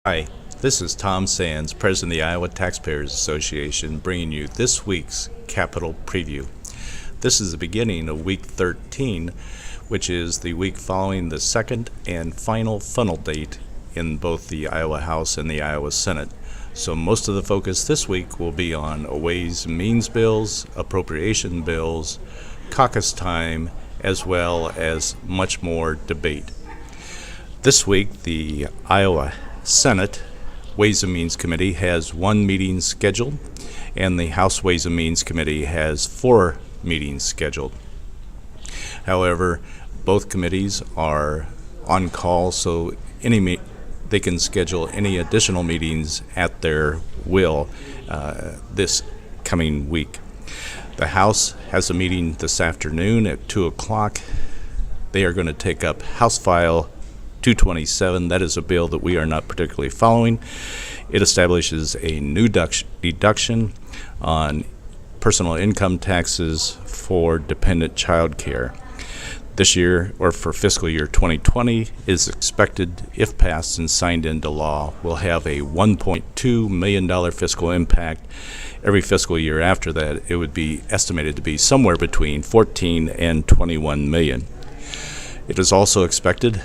Hi, this is Tom Sands, President of the Iowa Taxpayers Association, bringing you this week's Capital Preview. This is the beginning of Week 13, which is the week following the second and final funnel date in both the Iowa House and the Iowa Senate. So most of the focus this week will be on Ways and Means bills, appropriation bills, caucus time, as well as much more debate. This week, the Iowa Senate Ways and Means Committee has one meeting scheduled, and the House Ways and Means Committee has 4 meetings scheduled. However, both committees are on call, so they can schedule any additional meetings at their will this coming week. The House has a meeting this afternoon at 2 o'clock. They are going to take up House File 227. That is a bill that we are not particularly following. It establishes a new deduction on personal income taxes for dependent child care. This year, or for fiscal year 2020, is expected, if passed and signed into law, will have a $1.2 million fiscal impact. Every fiscal year after that, it would be estimated to be somewhere between 14 and 21 million. It is also expected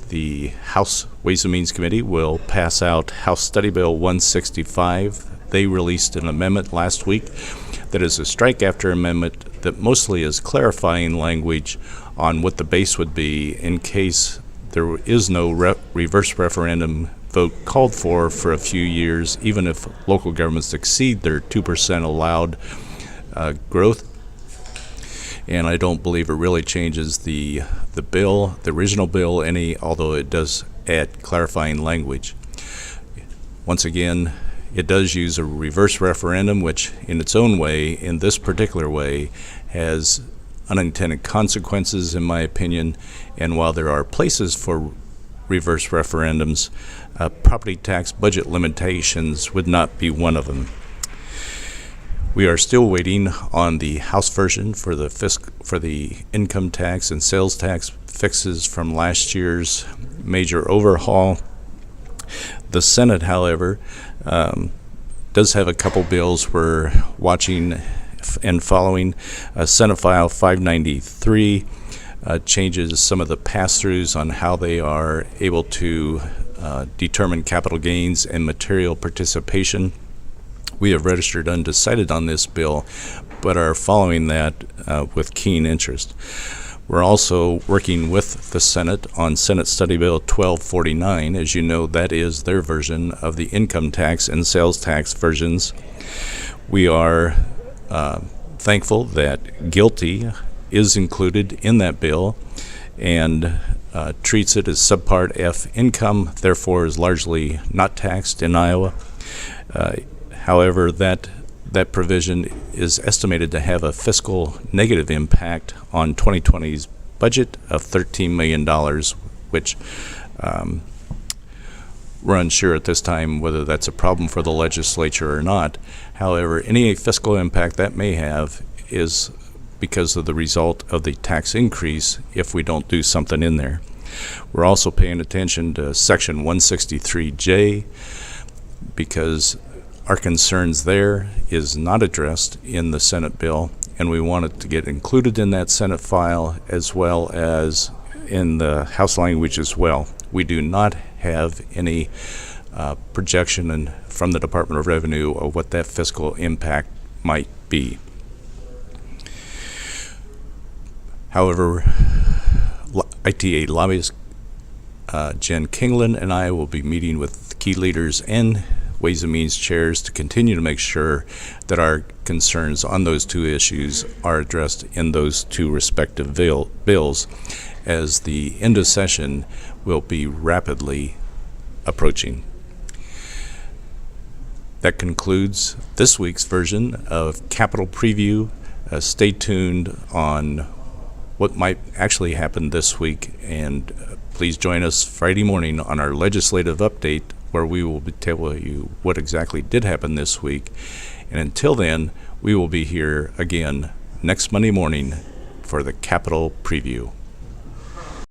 the House Ways and Means Committee will pass out House Study Bill 165. They released an amendment last week that is a strike-after amendment that mostly is clarifying language on what the base would be in case there is no reverse referendum vote called for a few years, even if local governments exceed their 2% allowed growth. And I don't believe it really changes the bill, the original bill, although it does add clarifying language. Once again, it does use a reverse referendum, which in its own way, in this particular way, has unintended consequences, in my opinion. And while there are places for reverse referendums, property tax budget limitations would not be one of them. We are still waiting on the House version for the income tax and sales tax fixes from last year's major overhaul. The Senate, however, does have a couple bills we're watching and following. Senate File 593 changes some of the pass-throughs on how they are able to determine capital gains and material participation. We have registered undecided on this bill, but are following that with keen interest. We're also working with the Senate on Senate Study Bill 1249. As you know, that is their version of the income tax and sales tax versions. We are thankful that GILTI is included in that bill and treats it as Subpart F income, therefore is largely not taxed in Iowa. However, that provision is estimated to have a fiscal negative impact on 2020's budget of $13 million, which we're unsure at this time whether that's a problem for the legislature or not. However, any fiscal impact that may have is because of the result of the tax increase if we don't do something in there. We're also paying attention to Section 163J because our concerns there is not addressed in the Senate bill, and we want it to get included in that Senate file as well as in the House language as well. We do not have any projection from the Department of Revenue of what that fiscal impact might be. However, ITA lobbyist Jen Kinglin and I will be meeting with key leaders and Ways and Means chairs to continue to make sure that our concerns on those two issues are addressed in those two respective bills, as the end of session will be rapidly approaching. That concludes this week's version of Capital Preview. Stay tuned on what might actually happen this week, and please join us Friday morning on our legislative update, where we will be telling you what exactly did happen this week. And until then, we will be here again next Monday morning for the Capital Preview.